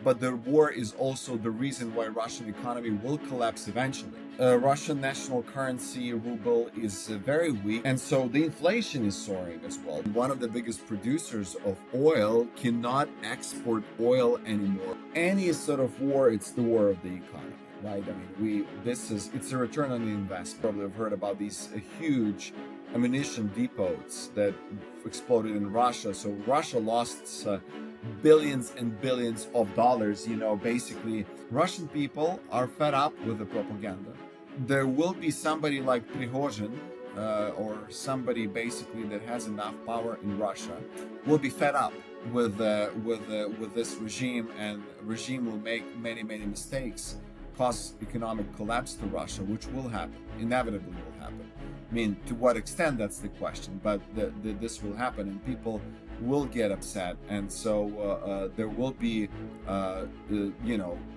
but the war is also the reason why Russian economy will collapse eventually. Russian national currency ruble is very weak, and so the inflation is soaring as well. One of the biggest producers of oil cannot export oil anymore. Any sort of war, it's the war of the economy, right? I mean, it's a return on the investment. Probably have heard about these huge ammunition depots that exploded in Russia. So Russia lost billions and billions of dollars. Basically, Russian people are fed up with the propaganda. There will be somebody like Prigozhin, or somebody basically that has enough power in Russia, will be fed up with this regime, and regime will make many mistakes, cause economic collapse to Russia, which will happen, inevitably will happen. I mean, to what extent, that's the question, but this will happen, and people will get upset, and so there will be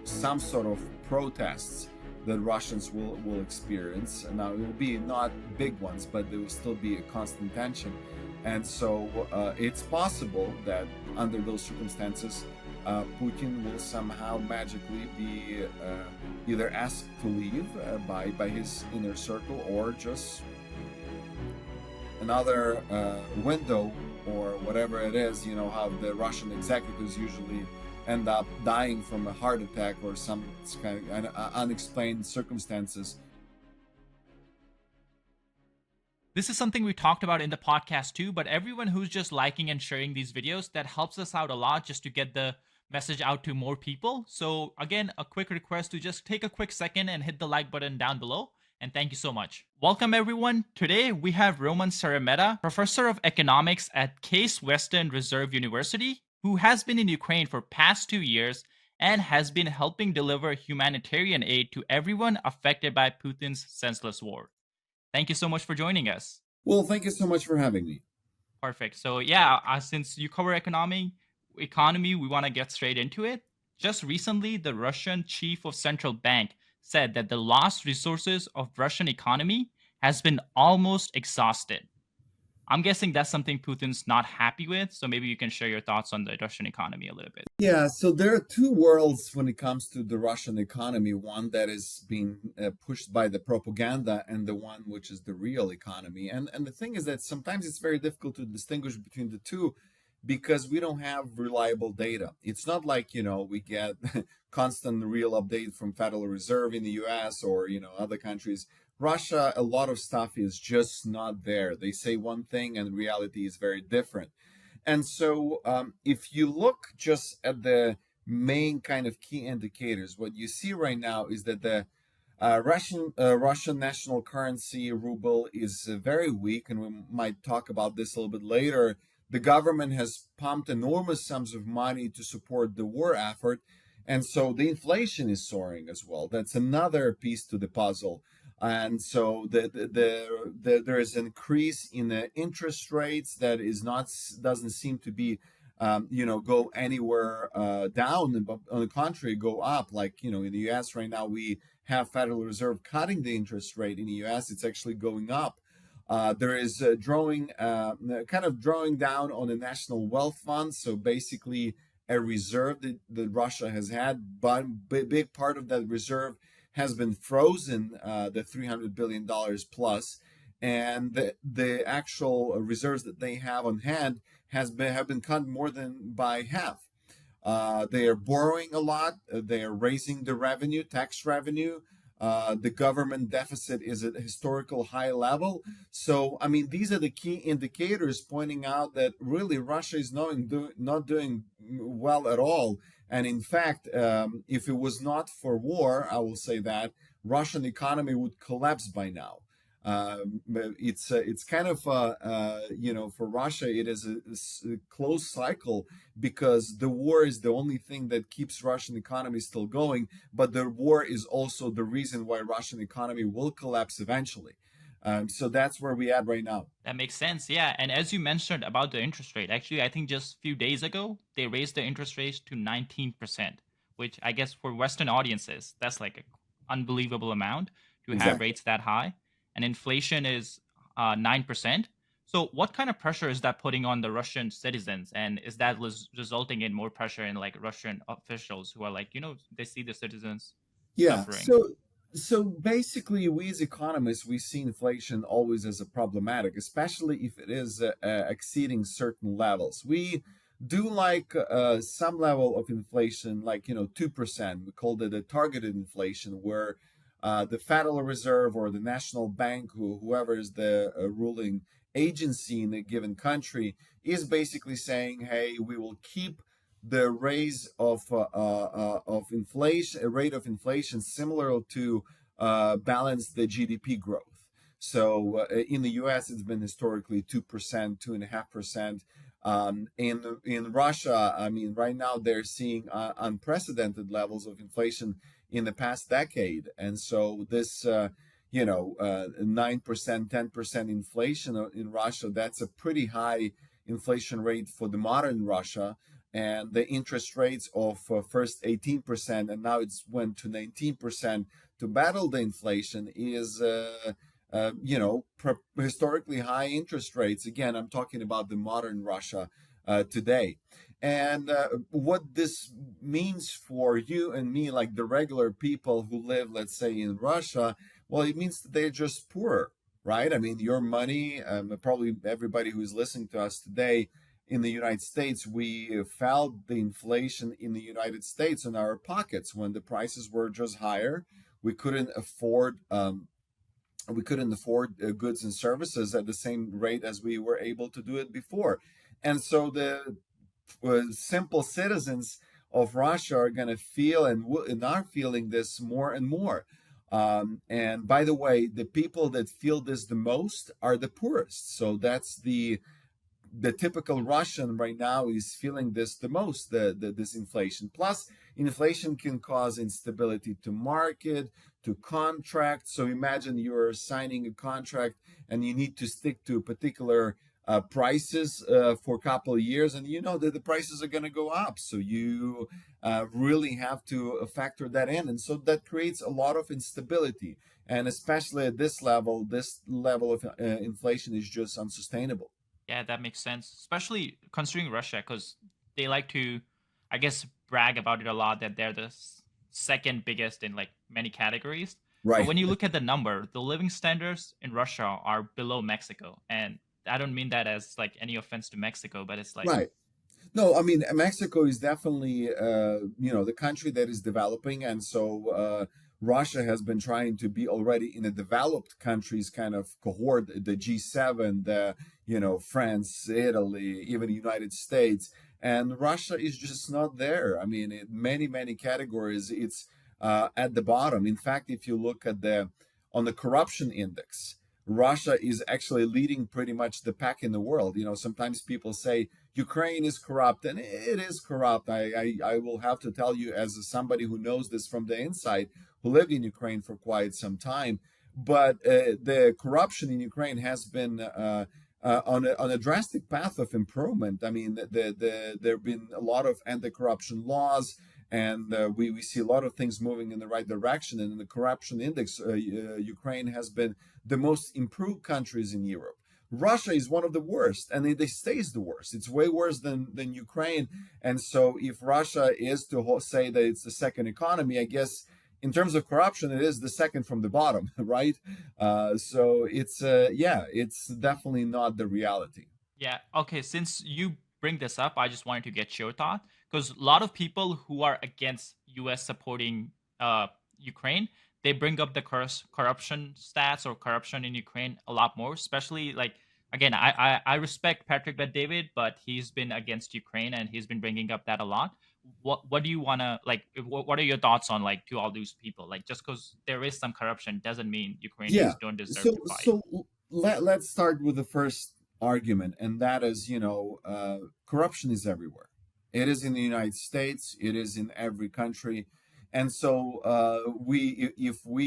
some sort of protests that Russians will experience. Now, it will be not big ones, but there will still be a constant tension, and so it's possible that under those circumstances Putin will somehow magically be either asked to leave by his inner circle, or just another window, or whatever it is. How the Russian executives usually end up dying from a heart attack or some kind of unexplained circumstances. This is something we talked about in the podcast too, but everyone who's just liking and sharing these videos, that helps us out a lot just to get the message out to more people. So again, a quick request to just take a quick second and hit the like button down below. And thank you so much. Welcome everyone. Today we have Roman Sarameta, professor of economics at Case Western Reserve University, who has been in Ukraine for past 2 years and has been helping deliver humanitarian aid to everyone affected by Putin's senseless war. Thank you so much for joining us. Well, thank you so much for having me. Perfect. So yeah, since you cover economy, we want to get straight into it. Just recently, the Russian chief of central bank said that the lost resources of Russian economy has been almost exhausted. I'm guessing that's something Putin's not happy with. So maybe you can share your thoughts on the Russian economy a little bit. Yeah, so there are two worlds when it comes to the Russian economy. One that is being pushed by the propaganda, and the one which is the real economy. And the thing is that sometimes it's very difficult to distinguish between the two, because we don't have reliable data. It's not like, we get constant real update from Federal Reserve in the US or, other countries. Russia, a lot of stuff is just not there. They say one thing and reality is very different. And so if you look just at the main kind of key indicators, what you see right now is that the Russian national currency ruble is very weak, and we might talk about this a little bit later. The government has pumped enormous sums of money to support the war effort, and so the inflation is soaring as well. That's another piece to the puzzle. And so there is an increase in the interest rates that doesn't seem to be go anywhere down, but on the contrary, go up. Like, in the US right now, we have Federal Reserve cutting the interest rate. In the US, it's actually going up. There is drawing down on the national wealth fund. So basically a reserve that Russia has had, but a big part of that reserve has been frozen, the $300 billion plus, and the actual reserves that they have on hand have been cut more than by half. They are borrowing a lot. They are raising the revenue, tax revenue. The government deficit is at a historical high level. So, I mean, these are the key indicators pointing out that really Russia is not doing well at all. And in fact, if it was not for war, I will say that Russian economy would collapse by now. It's kind of for Russia, it is a closed cycle, because the war is the only thing that keeps Russian economy still going. But the war is also the reason why Russian economy will collapse eventually. So that's where we at right now. That makes sense. Yeah. And as you mentioned about the interest rate, actually, I think just a few days ago, they raised the interest rate to 19%, which I guess for Western audiences, that's like an unbelievable amount to have rates that high. And inflation is 9%. So, what kind of pressure is that putting on the Russian citizens, and is that resulting in more pressure in like Russian officials who are like, they see the citizens Yeah. suffering? So basically, we as economists, we see inflation always as a problematic, especially if it is exceeding certain levels. We do like some level of inflation, like 2%. We called it a targeted inflation, where the Federal Reserve or the National Bank, whoever is the ruling agency in a given country, is basically saying, "Hey, we will keep the raise of inflation, a rate of inflation similar to balance the GDP growth." So in the U.S., it's been historically 2%, 2.5%. In Russia, I mean, right now they're seeing unprecedented levels of inflation in the past decade, and so this. 9%, 10% inflation in Russia, that's a pretty high inflation rate for the modern Russia. And the interest rates of first 18% and now it's went to 19% to battle the inflation is historically high interest rates. Again, I'm talking about the modern Russia today. And what this means for you and me, like the regular people who live, let's say, in Russia, well, it means that they're just poorer, right? I mean, your money, probably everybody who's listening to us today in the United States, we felt the inflation in the United States in our pockets when the prices were just higher. We couldn't afford goods and services at the same rate as we were able to do it before, and so the simple citizens of Russia are going to feel and are feeling this more and more. And by the way, the people that feel this the most are the poorest. So that's the typical Russian right now is feeling this the most, this inflation. Plus, inflation can cause instability to market, to contract. So imagine you're signing a contract and you need to stick to particular prices for a couple of years, and you know that the prices are going to go up. So you really have to factor that in. And so that creates a lot of instability. And especially at this level of inflation is just unsustainable. Yeah, that makes sense, especially considering Russia, because they like to, I guess, brag about it a lot that they're the second biggest in like many categories. But Right. when you look at the number, the living standards in Russia are below Mexico, and I don't mean that as like any offense to Mexico, but it's like, Right. No, I mean Mexico is definitely the country that is developing, and so Russia has been trying to be already in a developed countries kind of cohort, the G7, the France, Italy, even the United States, and Russia is just not there. I mean, in many categories, it's at the bottom. In fact, if you look at the on the corruption index, Russia is actually leading pretty much the pack in the world. Sometimes people say Ukraine is corrupt, and it is corrupt. I will have to tell you, as somebody who knows this from the inside, who lived in Ukraine for quite some time. But the corruption in Ukraine has been on a drastic path of improvement. I mean, there have been a lot of anti-corruption laws, and we see a lot of things moving in the right direction. And in the corruption index, Ukraine has been the most improved countries in Europe. Russia is one of the worst, and it stays the worst. It's way worse than Ukraine. And so, if Russia is to say that it's the second economy, I guess in terms of corruption, it is the second from the bottom, right? So it's definitely not the reality. yeah, okay, since you bring this up, I just wanted to get your thought because a lot of people who are against US supporting Ukraine, they bring up the corruption stats or corruption in Ukraine a lot more, especially like again, I respect Patrick Bet David, but he's been against Ukraine and he's been bringing up that a lot. What do you want to like what are your thoughts on like to all those people? Like just cuz there is some corruption doesn't mean Yeah. Ukrainians don't deserve So to fight. so let's start with the first argument, and that is, corruption is everywhere. It is in the United States. It is in every country. And so if we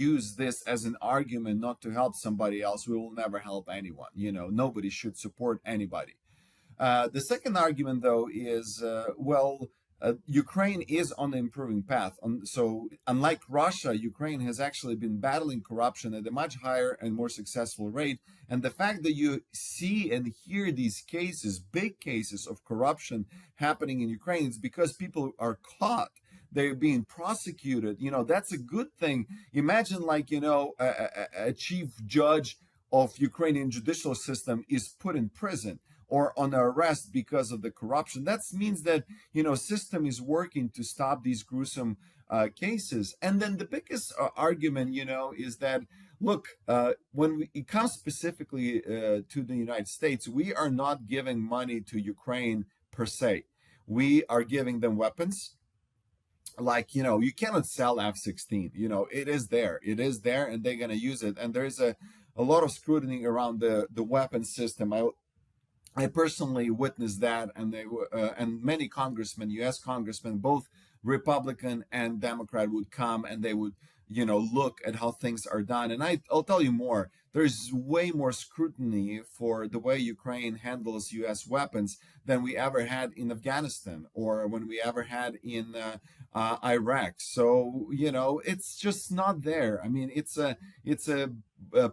use this as an argument not to help somebody else, we will never help anyone. Nobody should support anybody. The second argument, though, is Ukraine is on the improving path. So, unlike Russia, Ukraine has actually been battling corruption at a much higher and more successful rate. And the fact that you see and hear these cases, big cases of corruption happening in Ukraine, is because people are caught. They're being prosecuted. That's a good thing. Imagine, like, a chief judge of Ukrainian judicial system is put in prison or on arrest because of the corruption. That means that system is working to stop these gruesome cases. And then the biggest argument is that, look, when it comes specifically to the United States, we are not giving money to Ukraine per se. We are giving them weapons. Like, you cannot sell F-16. It is there, and they're going to use it. And there's a lot of scrutiny around the weapon system. I personally witnessed that, and many congressmen, U.S. congressmen, both Republican and Democrat, would come and they would, look at how things are done. And I'll tell you more. There's way more scrutiny for the way Ukraine handles U.S. weapons than we ever had in Afghanistan or when we ever had in Iraq. So it's just not there. I mean, it's a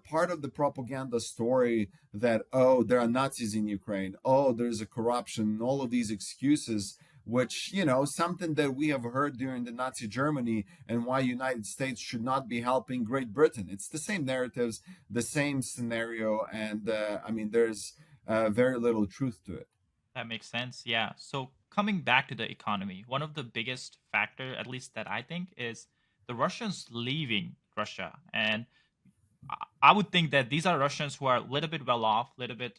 part of the propaganda story that, oh, there are Nazis in Ukraine, oh, there's a corruption, all of these excuses, which, something that we have heard during the Nazi Germany, and why United States should not be helping Great Britain. It's the same narratives, the same scenario, and I mean, there's very little truth to it. That makes sense. Yeah. So coming back to the economy, one of the biggest factor, at least that I think, is the Russians leaving Russia. And I would think that these are Russians who are a little bit well off, a little bit,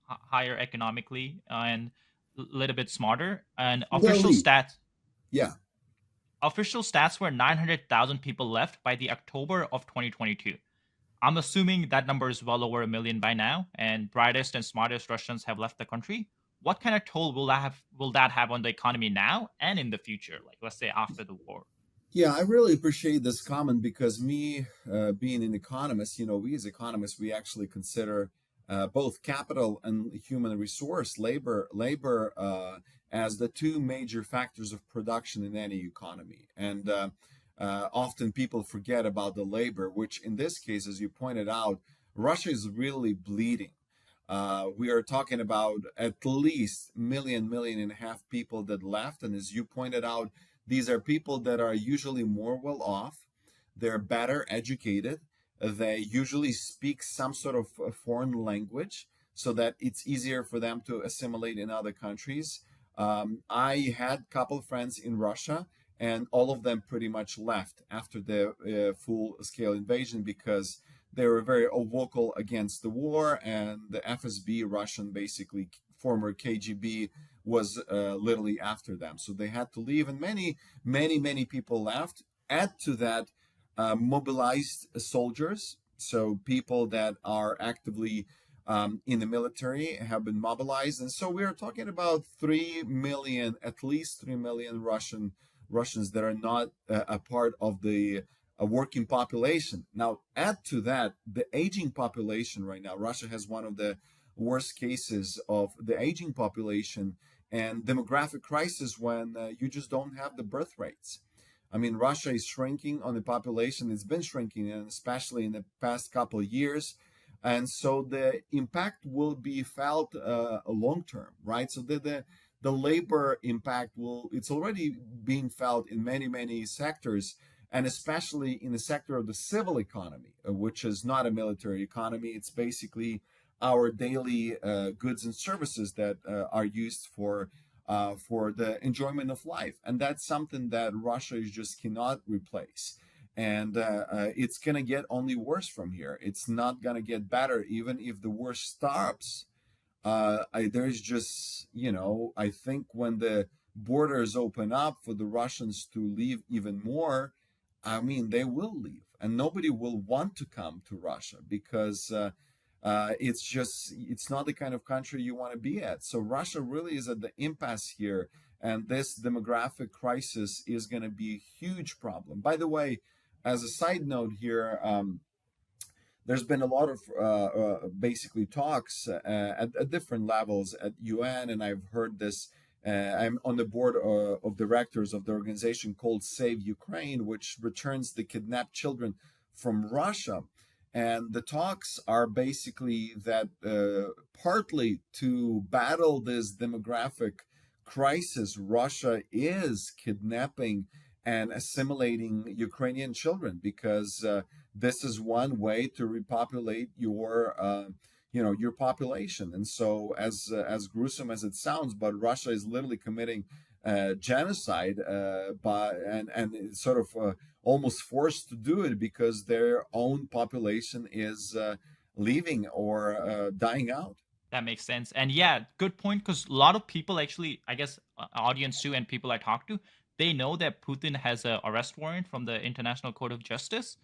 higher economically, and a little bit smarter. And They'll leave. Yeah. official stats were 900,000 people left by the October of 2022. I'm assuming that number is well over a million by now, and brightest and smartest Russians have left the country. What kind of toll will that have on the economy now and in the future? Like, let's say after the war. Yeah, I really appreciate this comment because me, being an economist, we as economists, we actually consider both capital and human resource, labor, as the two major factors of production in any economy. And often people forget about the labor, which in this case, as you pointed out, Russia is really bleeding. We are talking about at least million and a half people that left. And as you pointed out, these are people that are usually more well off. They're better educated. They usually speak some sort of a foreign language so that it's easier for them to assimilate in other countries. I had a couple of friends in Russia, and all of them pretty much left after the full-scale invasion because they were very vocal against the war, and the FSB, Russian, basically former KGB, was literally after them. So they had to leave, and many people left. Add to that mobilized soldiers, so people that are actively in the military have been mobilized. And so we are talking about 3 million, at least 3 million Russians that are not a part of the working population. Now, add to that the aging population right now. Russia has one of the worst cases of the aging population and demographic crisis when you just don't have the birth rates. I mean, Russia is shrinking on the population. It's been shrinking, and especially in the past couple of years. And so the impact will be felt long term, right? So the labor impact it's already being felt in many sectors, and especially in the sector of the civil economy, which is not a military economy. It's basically our daily goods and services that are used for the enjoyment of life. And that's something that Russia just cannot replace. And it's going to get only worse from here. It's not going to get better, even if the war stops. There's just, I think when the borders open up for the Russians to leave even more, I mean, they will leave. And nobody will want to come to Russia because it's not the kind of country you want to be at. So Russia really is at the impasse here, and this demographic crisis is going to be a huge problem. By the way, as a side note here, there's been a lot of basically talks at different levels at UN, and I've heard this I'm on the board of directors of the organization called Save Ukraine, which returns the kidnapped children from Russia. And the talks are basically that partly to battle this demographic crisis, Russia is kidnapping and assimilating Ukrainian children because this is one way to repopulate your population. And so, as gruesome as it sounds, but Russia is literally committing genocide and sort of almost forced to do it because their own population is leaving or dying out. That makes sense. And yeah, good point. Because a lot of people actually, I guess, audience too, and people I talk to, they know that Putin has an arrest warrant from the International Court of Justice,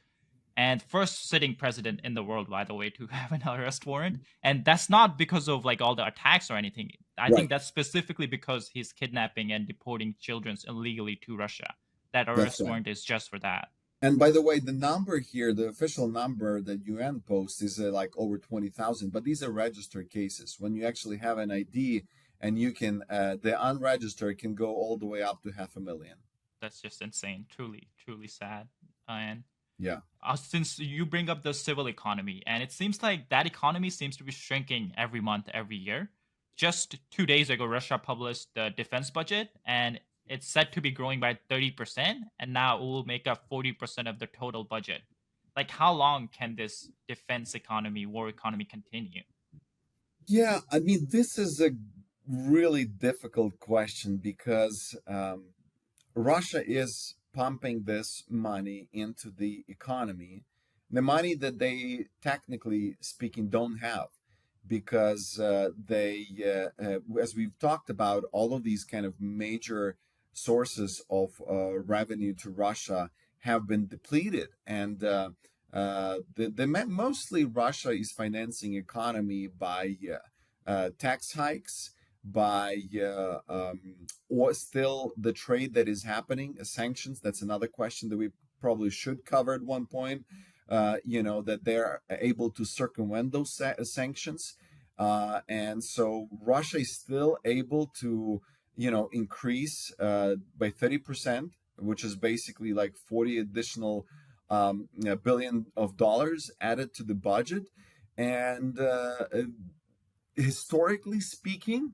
and first sitting president in the world, by the way, to have an arrest warrant. And that's not because of like all the attacks or anything. I think Right. that's specifically because he's kidnapping and deporting children illegally to Russia. That That's arrest right. warrant is just for that. And by the way, the number here, the official number that UN posts is like over 20,000, but these are registered cases. When you actually have an ID and you can, the unregistered can go all the way up to 500,000. That's just insane. Truly, truly sad. And Yeah, since you bring up the civil economy, and it seems like that economy seems to be shrinking every month, every year. Just 2 days ago, Russia published the defense budget, and it's set to be growing by 30%, and now it will make up 40% of the total budget. Like, how long can this defense economy, war economy continue? yeah. I mean, this is a really difficult question because Russia is pumping this money into the economy, the money that they, technically speaking, don't have, because as we've talked about, all of these kind of major sources of revenue to Russia have been depleted, and mostly Russia is financing economy by tax hikes, by or still the trade that is happening, sanctions. That's another question that we probably should cover at one point. That they're able to circumvent those sanctions, and so Russia is still able to, increase by 30%, which is basically like 40 additional billion of dollars added to the budget, and historically speaking,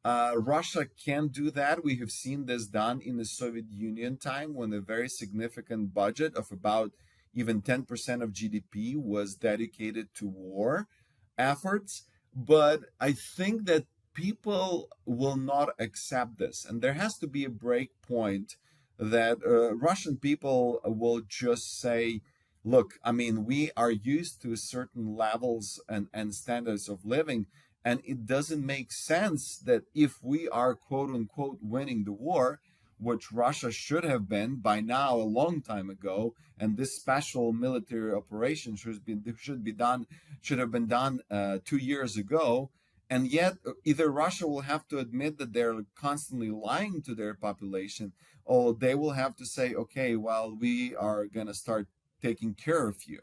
Russia can do that. We have seen this done in the Soviet Union time when a very significant budget of about even 10% of GDP was dedicated to war efforts. But I think that people will not accept this. And there has to be a break point that Russian people will just say, look, I mean, we are used to certain levels and standards of living, and it doesn't make sense that if we are quote unquote winning the war, which Russia should have been by now a long time ago, and this special military operation should have been done 2 years ago, and yet either Russia will have to admit that they're constantly lying to their population, or they will have to say, okay, well, we are gonna start taking care of you.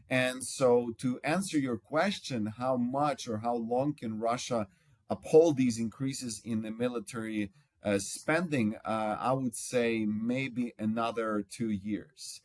And so, to answer your question, how much or how long can Russia uphold these increases in the military spending? I would say maybe another 2 years,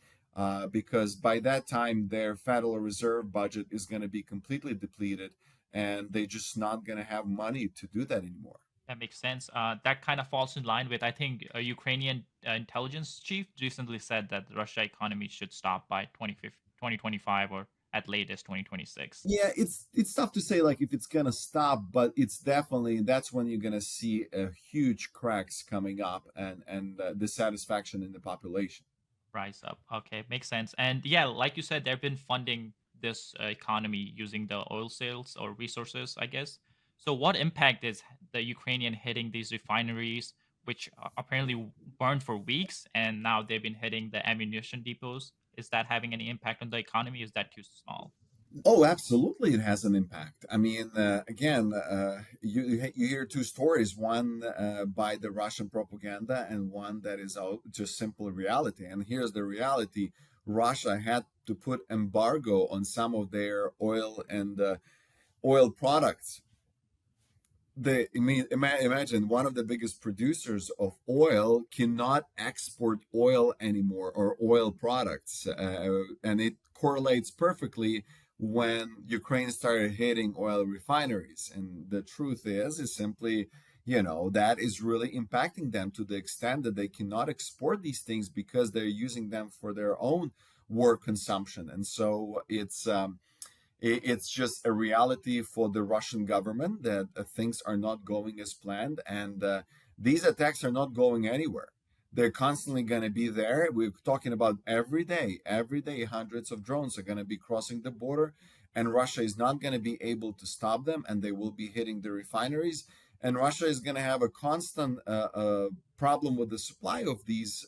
because by that time, their Federal Reserve budget is going to be completely depleted, and they're just not going to have money to do that anymore. That makes sense. That kind of falls in line with, I think, a Ukrainian intelligence chief recently said that the Russia economy should stop by 2025 or at latest 2026. Yeah, it's tough to say like if it's gonna stop, but it's definitely that's when you're gonna see a huge cracks coming up and dissatisfaction in the population. Rise up. Okay, makes sense. And yeah, like you said, they've been funding this economy using the oil sales or resources, I guess. So, what impact is the Ukrainian hitting these refineries, which apparently burned for weeks, and now they've been hitting the ammunition depots? Is that having any impact on the economy? Is that too small? Oh, absolutely, it has an impact. I mean, again, you hear two stories: one by the Russian propaganda, and one that is just simple reality. And here's the reality: Russia had to put embargo on some of their oil and oil products imagine one of the biggest producers of oil cannot export oil anymore or oil products, and it correlates perfectly when Ukraine started hitting oil refineries. And the truth is simply, that is really impacting them to the extent that they cannot export these things because they're using them for their own war consumption. And so it's just a reality for the Russian government that things are not going as planned, and these attacks are not going anywhere. They're constantly going to be there. We're talking about every day, hundreds of drones are going to be crossing the border, and Russia is not going to be able to stop them, and they will be hitting the refineries. And Russia is going to have a constant problem with the supply of these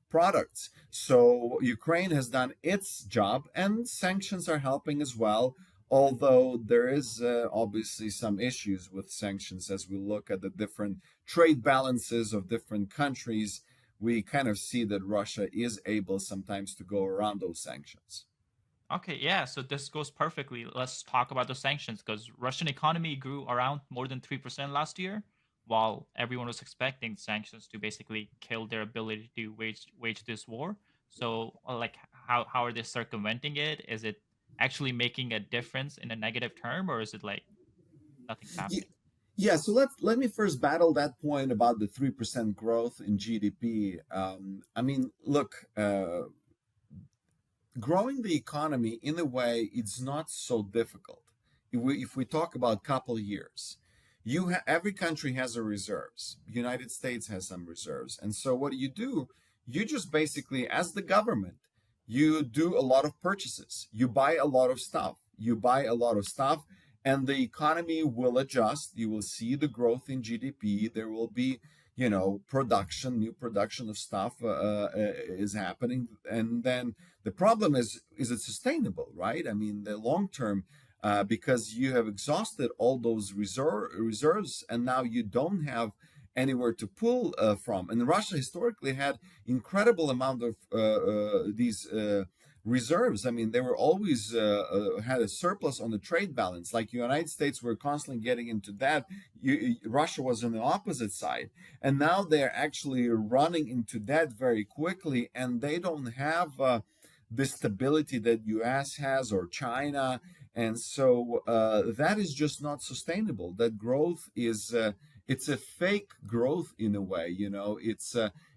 products. So Ukraine has done its job, and sanctions are helping as well. Although there is obviously some issues with sanctions as we look at the different trade balances of different countries, we kind of see that Russia is able sometimes to go around those sanctions. Okay, yeah, so this goes perfectly. Let's talk about the sanctions because Russian economy grew around more than 3% last year, while everyone was expecting sanctions to basically kill their ability to wage this war. So, like, how are they circumventing it? Is it actually making a difference in a negative term, or is it like nothing's Ye- happening? Yeah, so let me first battle that point about the 3% growth in GDP. I mean, look, growing the economy in a way it's not so difficult. If we talk about couple years, every country has a reserves. United States has some reserves, and so what do? You just basically, as the government, you do a lot of purchases. You buy a lot of stuff. And the economy will adjust. You will see the growth in GDP. There will be new production of stuff is happening, and then the problem is it sustainable, right? I mean, the long term, because you have exhausted all those reserves, and now you don't have anywhere to pull from. And Russia historically had incredible amount of these reserves. I mean, they were always had a surplus on the trade balance. Like the United States were constantly getting into that. Russia was on the opposite side, and now they're actually running into debt very quickly, and they don't have the stability that U.S. has or China, and so that is just not sustainable. That growth is it's a fake growth in a way.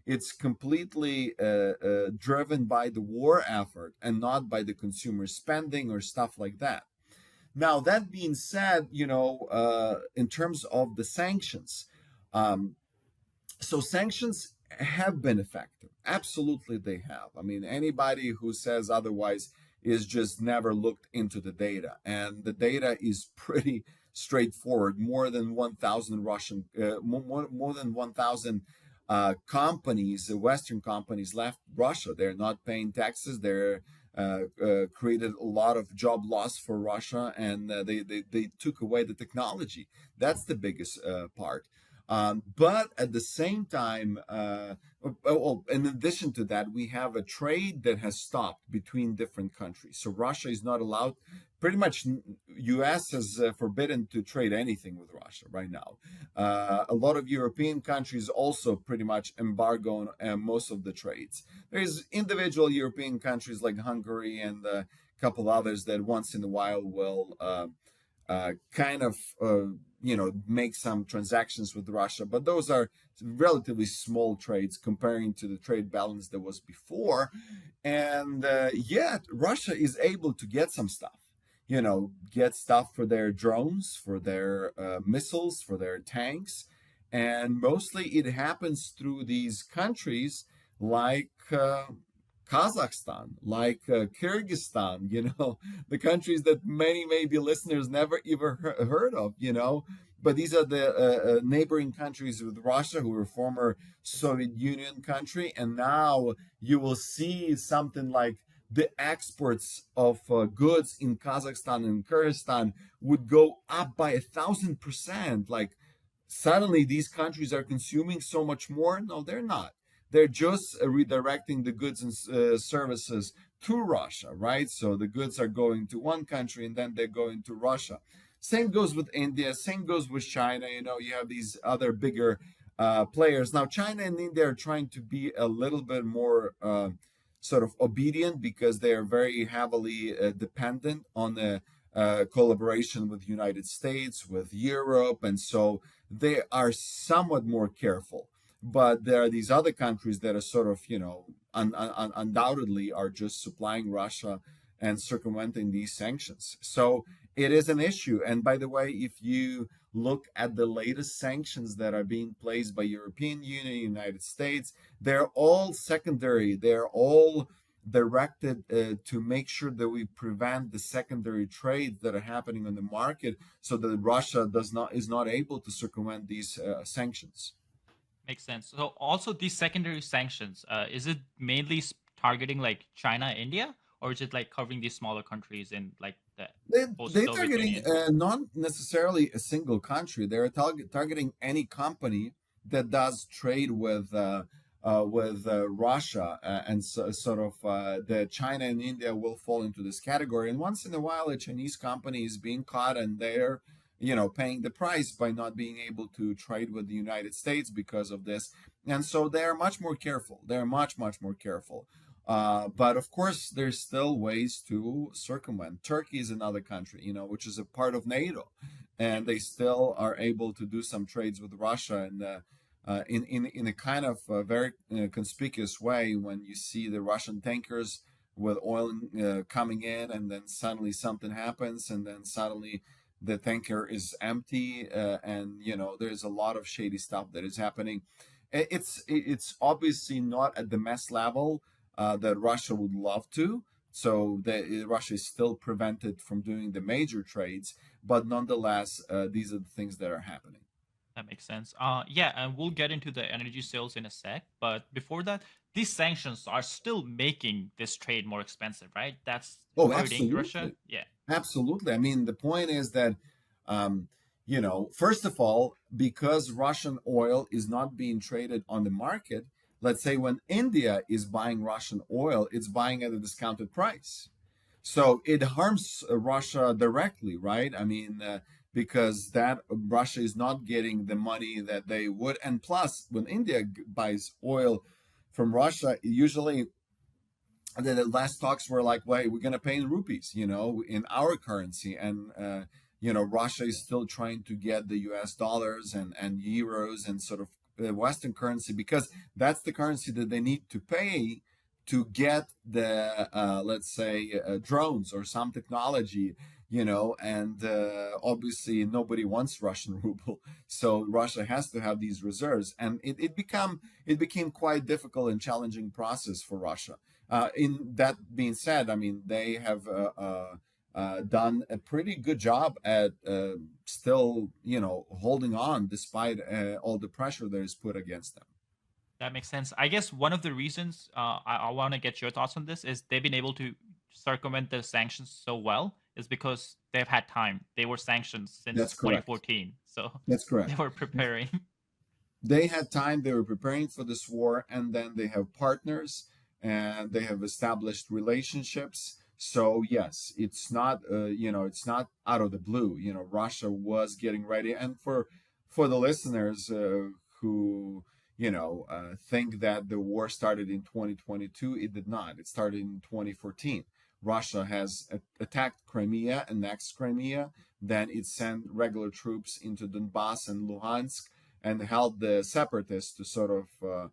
It's completely driven by the war effort and not by the consumer spending or stuff like that. Now, that being said, in terms of the sanctions, um, so sanctions have been effective. Absolutely, they have. I mean, anybody who says otherwise is just never looked into the data, and the data is pretty straightforward. More than 1,000 Russian, more than 1,000 companies, Western companies, left Russia. They're not paying taxes. They're created a lot of job loss for Russia, and they took away the technology. That's the biggest part. But at the same time, in addition to that, we have a trade that has stopped between different countries. So Russia is not allowed. Pretty much, U.S. has forbidden to trade anything with Russia right now. A lot of European countries also pretty much embargo on most of the trades. There's individual European countries like Hungary and a couple others that once in a while will kind of make some transactions with Russia, but those are relatively small trades comparing to the trade balance that was before. And yet Russia is able to get some stuff, get stuff for their drones, for their missiles, for their tanks, and mostly it happens through these countries like Kazakhstan, like Kyrgyzstan, the countries that many maybe listeners never even heard of, But these are the neighboring countries with Russia, who were former Soviet Union country, and now you will see something like the exports of goods in Kazakhstan and Kyrgyzstan would go up by 1,000%. Like suddenly these countries are consuming so much more. No, they're not. They're just redirecting the goods and services to Russia, right? So the goods are going to one country and then they're going to Russia. Same goes with India. Same goes with China. You have these other bigger players. Now, China and India are trying to be a little bit more sort of obedient because they are very heavily dependent on the collaboration with the United States, with Europe, and so they are somewhat more careful. But there are these other countries that are sort of, undoubtedly are just supplying Russia and circumventing these sanctions. So it is an issue. And by the way, if you look at the latest sanctions that are being placed by European Union, United States, they're all secondary. They're all directed to make sure that we prevent the secondary trades that are happening on the market, so that Russia is not able to circumvent these sanctions. Makes sense. So also these secondary sanctions, is it mainly targeting like China, India, or is it like covering these smaller countries in like the They're post-Soviet targeting Union? not necessarily a single country. They're targeting any company that does trade with Russia, and so, sort of the China and India will fall into this category. And once in a while, a Chinese company is being caught, and they're paying the price by not being able to trade with the United States because of this. And so they're much more careful. They're much more careful. But of course, there's still ways to circumvent. Turkey is another country, which is a part of NATO, Yeah, and they still are able to do some trades with Russia, and in a kind of very conspicuous way when you see the Russian tankers with oil coming in, and then suddenly something happens, and then suddenly the tanker is empty, and there's a lot of shady stuff that is happening. It's obviously not at the mass level that Russia would love to. So Russia is still prevented from doing the major trades, but nonetheless, these are the things that are happening. that makes sense. Yeah, and we'll get into the energy sales in a sec. But before that, these sanctions are still making this trade more expensive, right? That's Oh, hurting Russia. absolutely. Yeah, Absolutely. I mean, the point is that, first of all, because Russian oil is not being traded on the market, let's say when India is buying Russian oil, it's buying at a discounted price. So it harms Russia directly, right? I mean, because that Russia is not getting the money that they would. And plus, when India buys oil from Russia, usually the last talks were like, wait, we're going to pay in rupees, in our currency. And, Russia is still trying to get the US dollars and euros and sort of Western currency, because that's the currency that they need to pay to get the, let's say, drones or some technology, and obviously nobody wants Russian ruble. So Russia has to have these reserves. And it became quite difficult and challenging process for Russia. In that being said, I mean, they have done a pretty good job at still, holding on despite all the pressure that is put against them. that makes sense. I guess one of the reasons I want to get your thoughts on this is they've been able to circumvent the sanctions so well is because they've had time. They were sanctioned That's since correct. 2014, so That's they correct. were preparing. They had time, they were preparing for this war, and then they have partners and they have established relationships. So yes, it's not out of the blue. Russia was getting ready. And for the listeners who think that the war started in 2022, it did not. It started in 2014. Russia has attacked Crimea, annexed Crimea, then it sent regular troops into Donbass and Luhansk, and held the separatists to sort of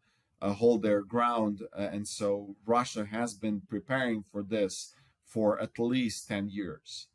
hold their ground. And so Russia has been preparing for this for at least 10 years.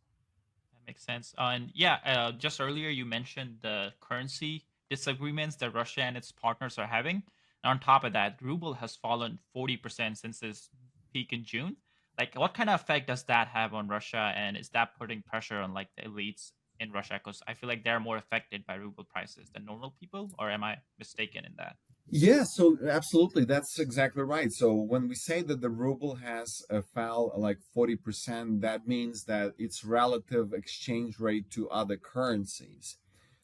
That makes sense. And yeah, just earlier you mentioned the currency disagreements that Russia and its partners are having. And on top of that, ruble has fallen 40% since its peak in June. Like, what kind of effect does that have on Russia? And is that putting pressure on like the elites in Russia? Because I feel like they're more affected by ruble prices than normal people. Or am I mistaken in that? Yeah, so absolutely, that's exactly right. So when we say that the ruble has fell like 40%, that means that its relative exchange rate to other currencies.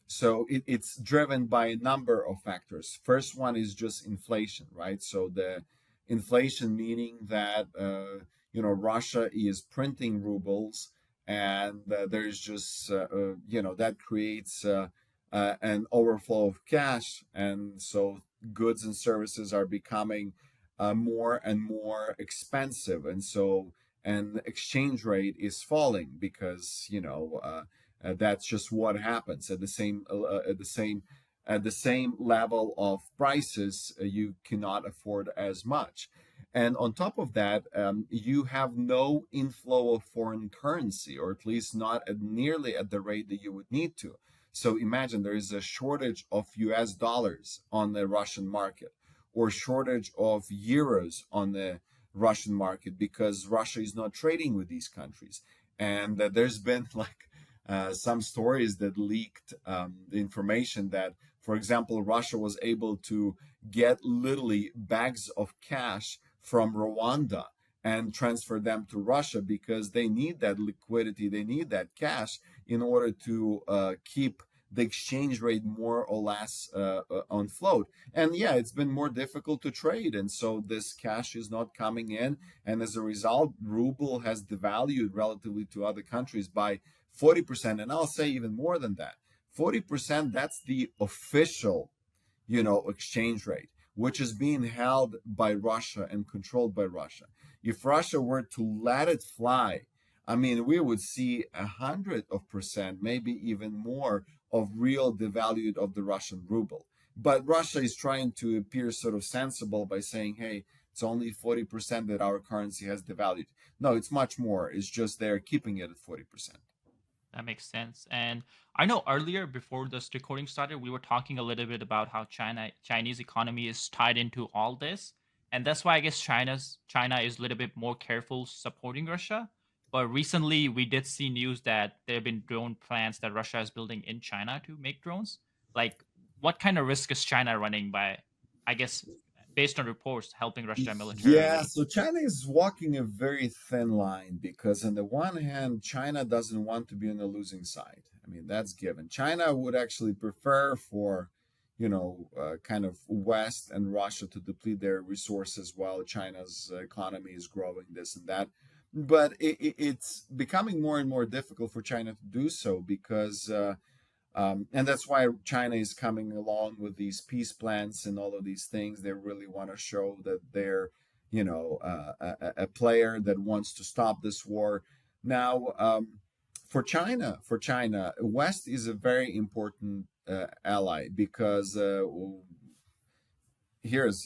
So it's driven by a number of factors. First one is just inflation, right? So the inflation meaning that Russia is printing rubles, and there's just that creates an overflow of cash, and so goods and services are becoming more and more expensive, and so and exchange rate is falling because that's just what happens at the same level of prices. You cannot afford as much, and on top of that, you have no inflow of foreign currency, or at least not nearly at the rate that you would need to. So imagine there is a shortage of US dollars on the Russian market, or shortage of euros on the Russian market because Russia is not trading with these countries. And there's been like some stories that leaked the information that, for example, Russia was able to get literally bags of cash from Rwanda and transfer them to Russia because they need that liquidity, they need that cash in order to keep the exchange rate more or less on float. And yeah, it's been more difficult to trade, and so this cash is not coming in, and as a result, ruble has devalued relatively to other countries by 40%, and I'll say even more than that. 40%, that's the official exchange rate, which is being held by Russia and controlled by Russia. If Russia were to let it fly, I mean, we would see 100%, maybe even more, of real devalued of the Russian ruble. But Russia is trying to appear sort of sensible by saying, hey, it's only 40% that our currency has devalued. No, it's much more. It's just they're keeping it at 40%. That makes sense. And I know earlier before this recording started, we were talking a little bit about how Chinese economy is tied into all this. And that's why I guess China is a little bit more careful supporting Russia. But recently we did see news that there have been drone plants that Russia is building in China to make drones. Like what kind of risk is China running by, I guess, based on reports, helping Russia Yeah, militarily? so China is walking a very thin line because, on the one hand, China doesn't want to be on the losing side. I mean, that's given. China would actually prefer for, kind of West and Russia to deplete their resources while China's economy is growing, this and that. But it's becoming more and more difficult for China to do so because and that's why China is coming along with these peace plans and all of these things. They really want to show that they're, a player that wants to stop this war. Now, for China, West is a very important ally because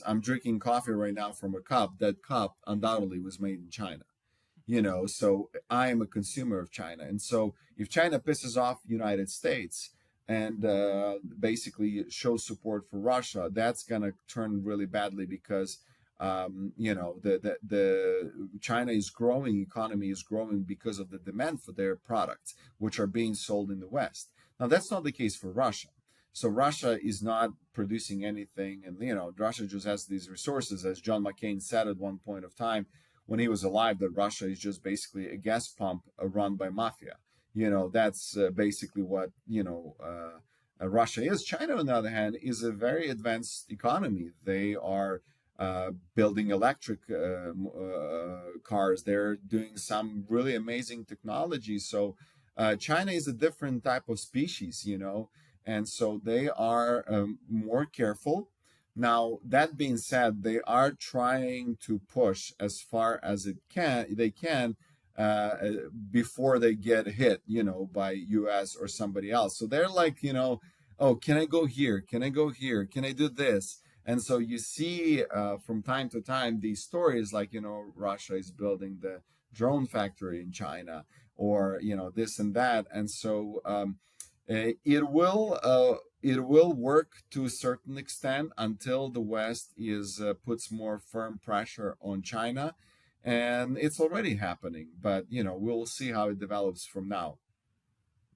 I'm drinking coffee right now from a cup. That cup undoubtedly was made in China. So I am a consumer of China, and so if China pisses off the United States and basically shows support for Russia, that's going to turn really badly because the China is growing, economy is growing because of the demand for their products, which are being sold in the West. Now that's not the case for Russia. So Russia is not producing anything, and Russia just has these resources, as John McCain said at one point of time when he was alive, that Russia is just basically a gas pump run by mafia. That's basically what Russia is. China, on the other hand, is a very advanced economy. They are building electric cars. They're doing some really amazing technology. So China is a different type of species, and so they are more careful. Now, that being said, they are trying to push as far as they can before they get hit, by US or somebody else. So they're like, oh, can I go here? Can I go here? Can I do this? And so you see from time to time these stories like, Russia is building the drone factory in China, or, this and that. And so it will work to a certain extent until the West is puts more firm pressure on China, and it's already happening. But we'll see how it develops from now.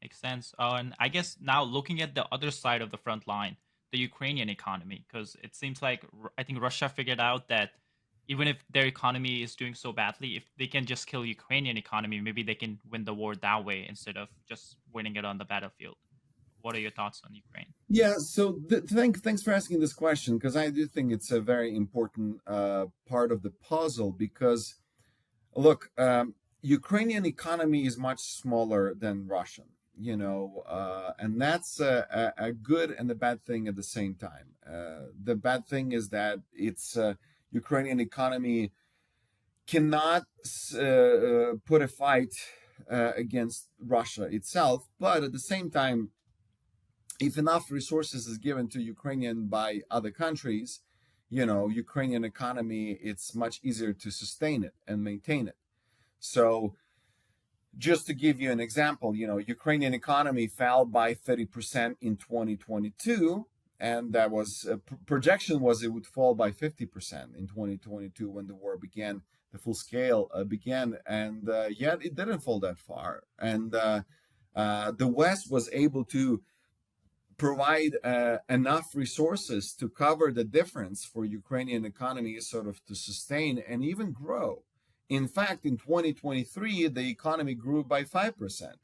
Makes sense. And I guess now looking at the other side of the front line, the Ukrainian economy, because it seems like I think Russia figured out that even if their economy is doing so badly, if they can just kill Ukrainian economy, maybe they can win the war that way instead of just winning it on the battlefield. What are your thoughts on Ukraine? Yeah, so thanks for asking this question, because I do think it's a very important part of the puzzle. Because look, Ukrainian economy is much smaller than Russian, and that's a good and a bad thing at the same time. The bad thing is that it's Ukrainian economy cannot put a fight against Russia itself, but at the same time, if enough resources is given to Ukrainian by other countries, Ukrainian economy, it's much easier to sustain it and maintain it. So just to give you an example, Ukrainian economy fell by 30% in 2022, and that was projection was it would fall by 50% in 2022 when the war began, the full scale began, and yet it didn't fall that far. And the West was able to provide enough resources to cover the difference for Ukrainian economy sort of to sustain and even grow. In fact, in 2023, the economy grew by 5%.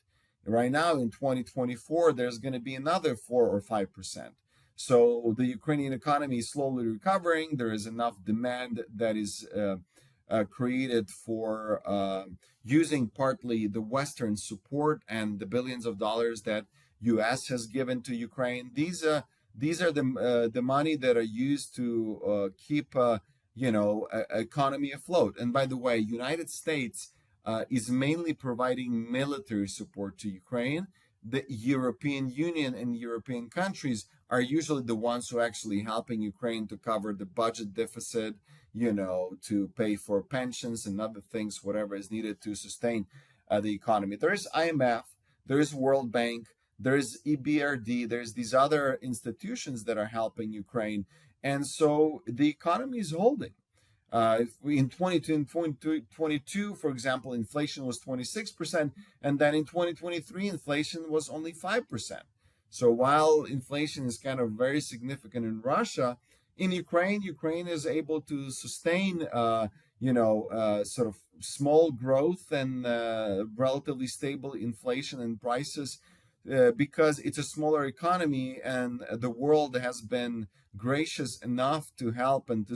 Right now, in 2024, there's going to be another 4 or 5%. So the Ukrainian economy is slowly recovering. There is enough demand that is created for using partly the Western support and the billions of dollars that U.S. has given to Ukraine. These are the money that are used to keep economy afloat. And by the way, United States is mainly providing military support to Ukraine. The European Union and European countries are usually the ones who are actually helping Ukraine to cover the budget deficit, to pay for pensions and other things, whatever is needed to sustain the economy. There is IMF, there is World Bank, there is EBRD, there's these other institutions that are helping Ukraine. And so the economy is holding. In 2022, for example, inflation was 26%, and then in 2023, inflation was only 5%. So while inflation is kind of very significant in Russia, in Ukraine is able to sustain, sort of small growth and relatively stable inflation and prices because it's a smaller economy, and the world has been gracious enough to help and to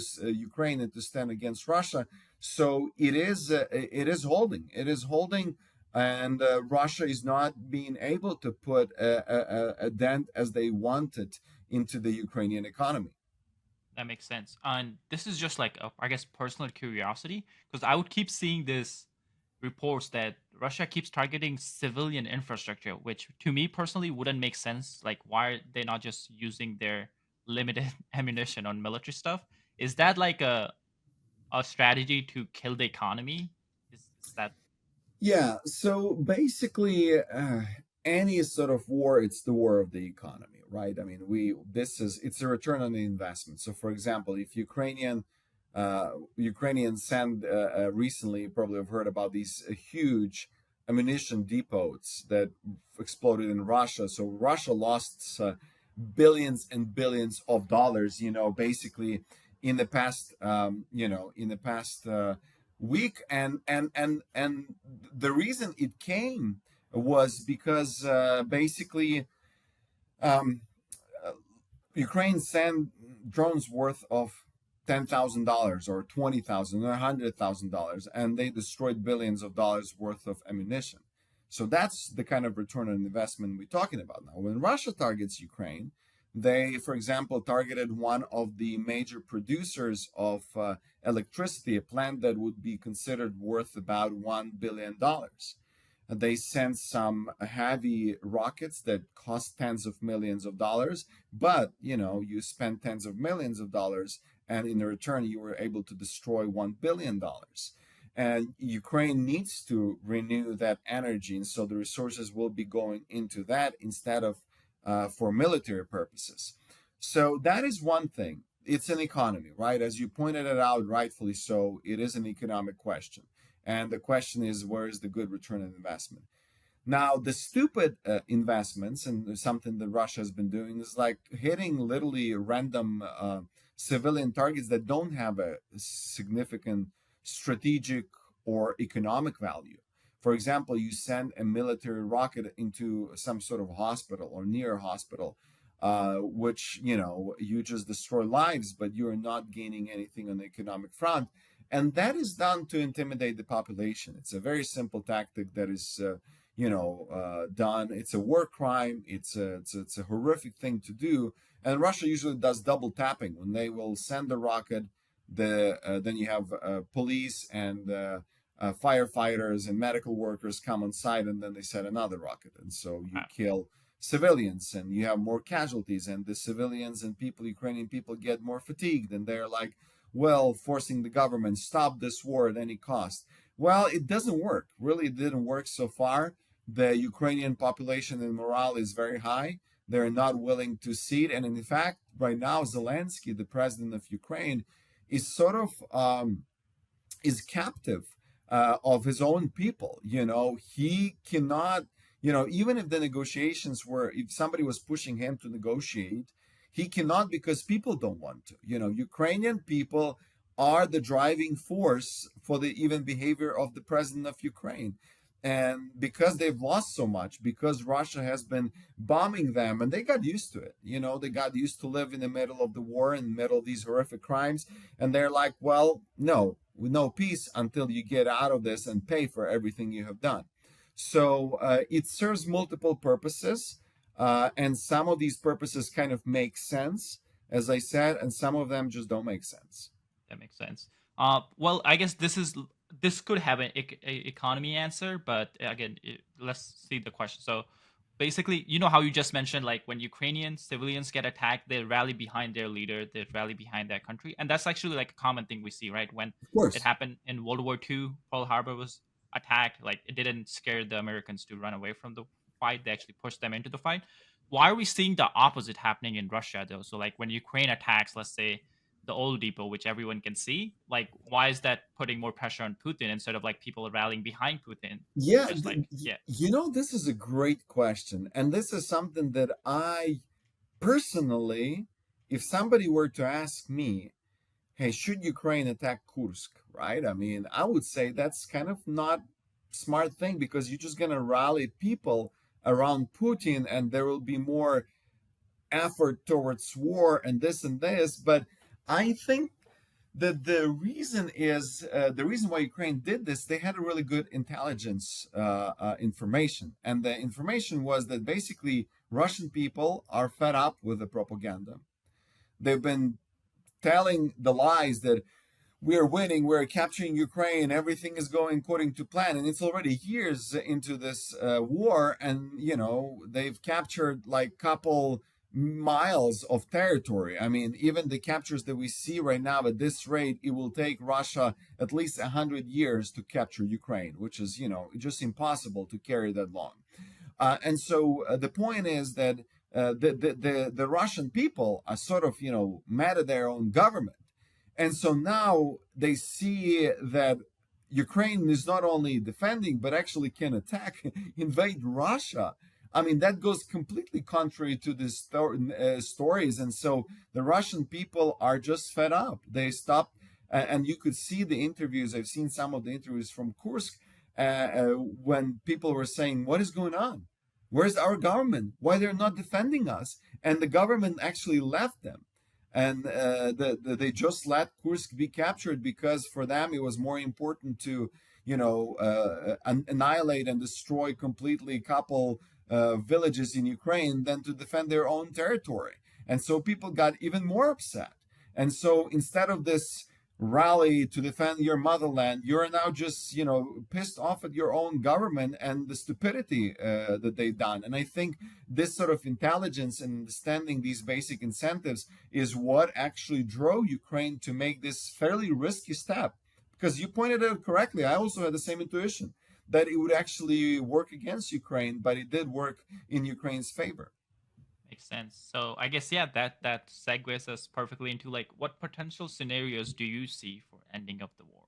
Ukraine and to stand against Russia. So it is holding. It is holding, and Russia is not being able to put a dent as they wanted into the Ukrainian economy. That makes sense. And this is just like, I guess, personal curiosity, because I would keep seeing this reports that Russia keeps targeting civilian infrastructure, which to me personally wouldn't make sense. Like, why are they not just using their limited ammunition on military stuff? Is that like a strategy to kill the economy? Is that Yeah, so basically, any sort of war, it's the war of the economy, right? I mean, it's a return on the investment. So, for example, if Ukrainians send recently, you probably have heard about these huge ammunition depots that exploded in Russia. So Russia lost billions and billions of dollars, basically in the past, week, and the reason it came was because basically um, uh, Ukraine sent drones worth of $10,000 or 20,000 or $100,000, and they destroyed billions of dollars worth of ammunition. So that's the kind of return on investment we're talking about now. When Russia targets Ukraine, they, for example, targeted one of the major producers of electricity, a plant that would be considered worth about $1 billion. They sent some heavy rockets that cost tens of millions of dollars, but you spend tens of millions of dollars, and in return, you were able to destroy $1 billion. And Ukraine needs to renew that energy, and so the resources will be going into that instead of for military purposes. So that is one thing. It's an economy, right? As you pointed it out, rightfully so, it is an economic question. And the question is, where is the good return on investment? Now, the stupid investments, and something that Russia has been doing, is like hitting literally random civilian targets that don't have a significant strategic or economic value. For example, you send a military rocket into some sort of hospital or near a hospital, which, you just destroy lives, but you're not gaining anything on the economic front. and that is done to intimidate the population. It's a very simple tactic that is, done. It's a war crime. It's a horrific thing to do. And Russia usually does double tapping when they will send a rocket. Then you have police and firefighters and medical workers come on site, and then they send another rocket, and so you kill civilians, and you have more casualties, and the civilians and Ukrainian people get more fatigued, and they're like, well, forcing the government, stop this war at any cost. Well, it doesn't work. Really, it didn't work so far. The Ukrainian population and morale is very high. They're not willing to cede. And in fact, right now, Zelensky, the president of Ukraine, is sort of is captive of his own people. He cannot, even if the negotiations were, if somebody was pushing him to negotiate, he cannot, because people don't want to. Ukrainian people are the driving force for the even behavior of the president of Ukraine. And because they've lost so much, because Russia has been bombing them, and they got used to it. They got used to live in the middle of the war, in the middle of these horrific crimes. And they're like, well, no peace until you get out of this and pay for everything you have done. So it serves multiple purposes. And some of these purposes kind of make sense, as I said, and some of them just don't make sense. That makes sense. Well, I guess this could have an economy answer, but again, let's see the question. So basically, how you just mentioned, like when Ukrainian civilians get attacked, they rally behind their leader, they rally behind their country, and that's actually like a common thing we see, right? When it happened in World War II, Pearl Harbor was attacked. Like it didn't scare the Americans to run away from the fight; they actually pushed them into the fight. Why are we seeing the opposite happening in Russia, though? So like when Ukraine attacks, let's say the old depot, which everyone can see, like why is that putting more pressure on Putin instead of like people rallying behind Putin? Yeah, Just like, yeah. This is a great question, and this is something that I personally, if somebody were to ask me, hey, should Ukraine attack Kursk, right? I mean, I would say that's kind of not smart thing, because you're just going to rally people around Putin, and there will be more effort towards war and this and this. But I think that the reason is the reason why Ukraine did this. They had a really good intelligence information, and the information was that basically Russian people are fed up with the propaganda. They've been telling the lies that we're winning, we're capturing Ukraine, everything is going according to plan, and it's already years into this war, and they've captured like couple miles of territory. I mean, even the captures that we see right now at this rate, it will take Russia at least 100 years to capture Ukraine, which is just impossible to carry that long. And so the point is that the Russian people are sort of mad at their own government. And so now they see that Ukraine is not only defending, but actually can attack, invade Russia. I mean, that goes completely contrary to the stories. And so the Russian people are just fed up. They stopped, and you could see the interviews. I've seen some of the interviews from Kursk when people were saying, what is going on? Where's our government? Why they're not defending us? And the government actually left them. And they just let Kursk be captured because for them it was more important to, annihilate and destroy completely a couple villages in Ukraine than to defend their own territory. And so people got even more upset. And so instead of this rally to defend your motherland, you're now just pissed off at your own government and the stupidity that they've done. And I think this sort of intelligence and understanding these basic incentives is what actually drove Ukraine to make this fairly risky step, because you pointed out correctly. I also had the same intuition that it would actually work against Ukraine, but it did work in Ukraine's favor. Makes sense. So I guess that segues us perfectly into like what potential scenarios do you see for ending of the war?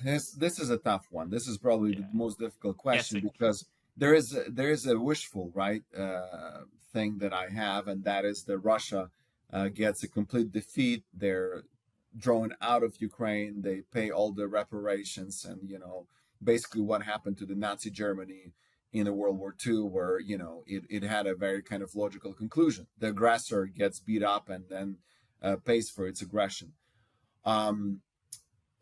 This is a tough one. This is probably the most difficult question, because there is a wishful thing that I have, and that is that Russia gets a complete defeat. They're drawn out of Ukraine. They pay all the reparations, and basically what happened to the Nazi Germany in the World War II, where it had a very kind of logical conclusion. The aggressor gets beat up and then pays for its aggression. Um,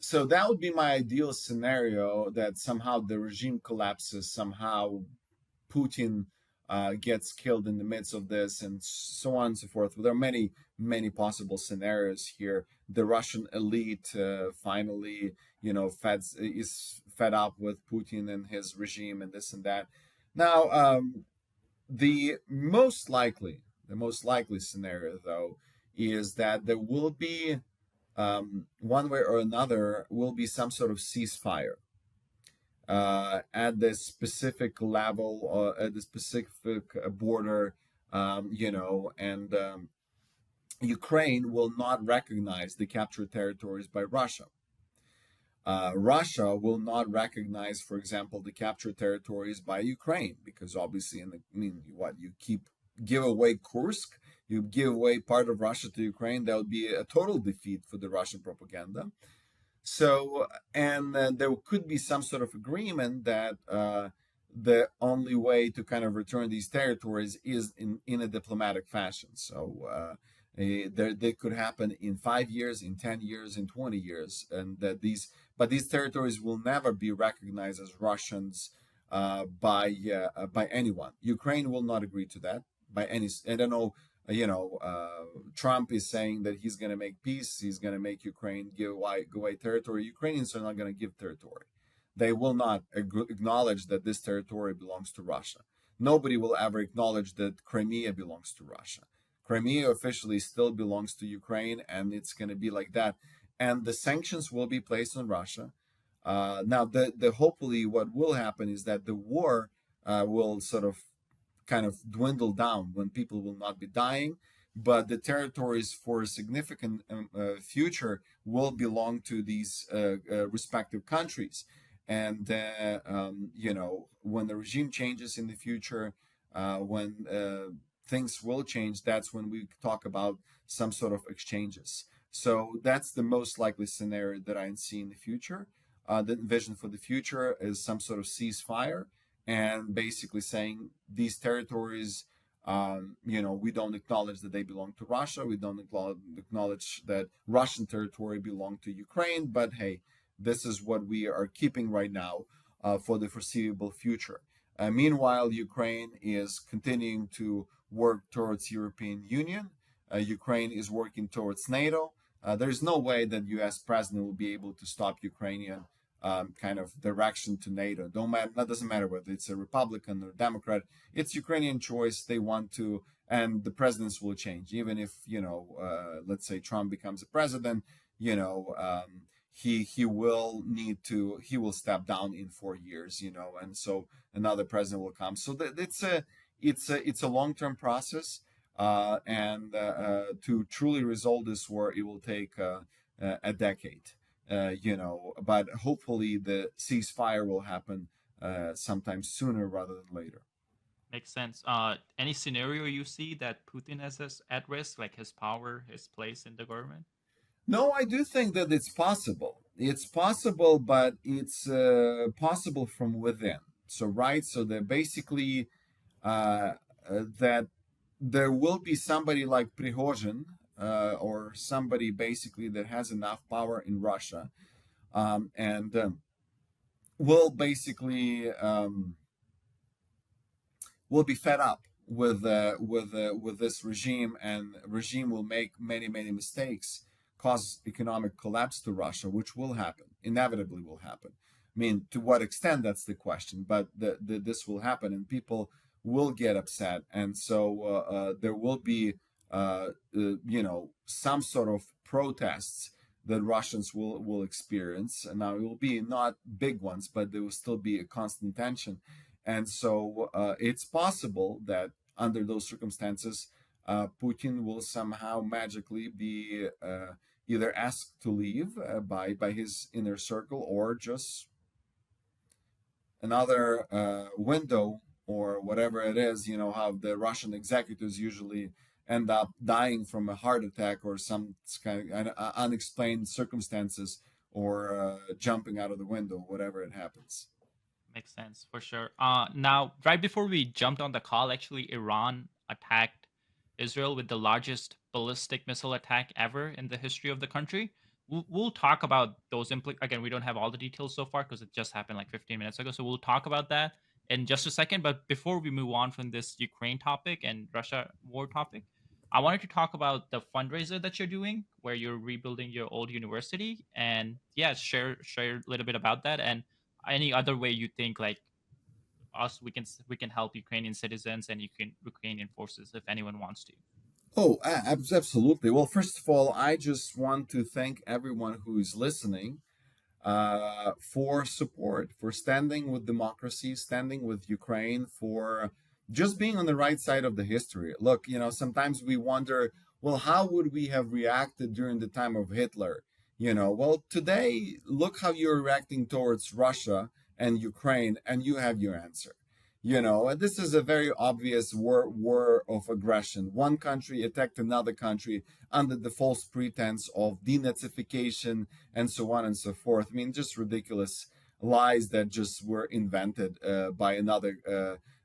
so that would be my ideal scenario, that somehow the regime collapses, somehow Putin gets killed in the midst of this, and so on and so forth. There are many possible scenarios here. The Russian elite finally, is fed up with Putin and his regime and this and that. Now, the most likely scenario, though, is that there will be, one way or another, will be some sort of ceasefire at the specific level, or at the specific border, and Ukraine will not recognize the captured territories by Russia. Russia will not recognize, for example, the captured territories by Ukraine, because obviously, you give away Kursk, you give away part of Russia to Ukraine, that would be a total defeat for the Russian propaganda. So, and there could be some sort of agreement that the only way to kind of return these territories is in a diplomatic fashion. So, they could happen in 5 years, in 10 years, in 20 years, and but these territories will never be recognized as Russians by anyone. Ukraine will not agree to that by any. I don't know. Trump is saying that he's going to make peace. He's going to make Ukraine give away territory. Ukrainians are not going to give territory. They will not acknowledge that this territory belongs to Russia. Nobody will ever acknowledge that Crimea belongs to Russia. Crimea officially still belongs to Ukraine, and it's going to be like that. And the sanctions will be placed on Russia. Now, the hopefully what will happen is that the war will sort of kind of dwindle down, when people will not be dying, but the territories for a significant future will belong to these respective countries. And when the regime changes in the future, when things will change, that's when we talk about some sort of exchanges. So that's the most likely scenario that I see in the future. The vision for the future is some sort of ceasefire, and basically saying these territories, we don't acknowledge that they belong to Russia. We don't acknowledge that Russian territory belong to Ukraine. But hey, this is what we are keeping right now for the foreseeable future. Meanwhile, Ukraine is continuing to work towards European Union. Ukraine is working towards NATO. There's no way that U.S. president will be able to stop Ukrainian kind of direction to NATO. That doesn't matter whether it's a Republican or Democrat. It's Ukrainian choice. They want to, and the presidents will change. Even if let's say Trump becomes a president, he will step down in 4 years, and so another president will come. So it's a long-term process, and to truly resolve this war, it will take a decade. But hopefully the ceasefire will happen sometime sooner rather than later. Makes sense. Any scenario you see that Putin is at risk, like his power, his place in the government? No, I do think that it's possible. It's possible, but it's possible from within. So, right, so that basically that there will be somebody like Prigozhin, or somebody basically that has enough power in Russia, and will basically will be fed up with this regime, and regime will make many mistakes, cause economic collapse to Russia, which will happen, inevitably will happen. I mean, to what extent, that's the question, but this will happen, and people will get upset, and so there will be some sort of protests that Russians will experience. And now it will be not big ones, but there will still be a constant tension. And so it's possible that under those circumstances, Putin will somehow magically be either asked to leave by his inner circle, or just another window, or whatever it is, how the Russian executives usually end up dying from a heart attack or some kind of unexplained circumstances, or jumping out of the window, whatever it happens. Makes sense for sure. Now, right before we jumped on the call, actually, Iran attacked Israel with the largest ballistic missile attack ever in the history of the country. we'll talk about those again. We don't have all the details so far because it just happened like 15 minutes ago. So we'll talk about that in just a second. But before we move on from this Ukraine topic and Russia war topic, I wanted to talk about the fundraiser that you're doing, where you're rebuilding your old university, and yeah, share a little bit about that and any other way you think like us we can help Ukrainian citizens and Ukrainian forces if anyone wants to. Oh, absolutely. Well, first of all, I just want to thank everyone who is listening for support, for standing with democracy, standing with Ukraine, for just being on the right side of the history. Look, sometimes we wonder, well, how would we have reacted during the time of Hitler? Well, today, look how you're reacting towards Russia and Ukraine, and you have your answer. And this is a very obvious war of aggression. One country attacked another country under the false pretense of denazification and so on and so forth. I mean, just ridiculous lies that just were invented by another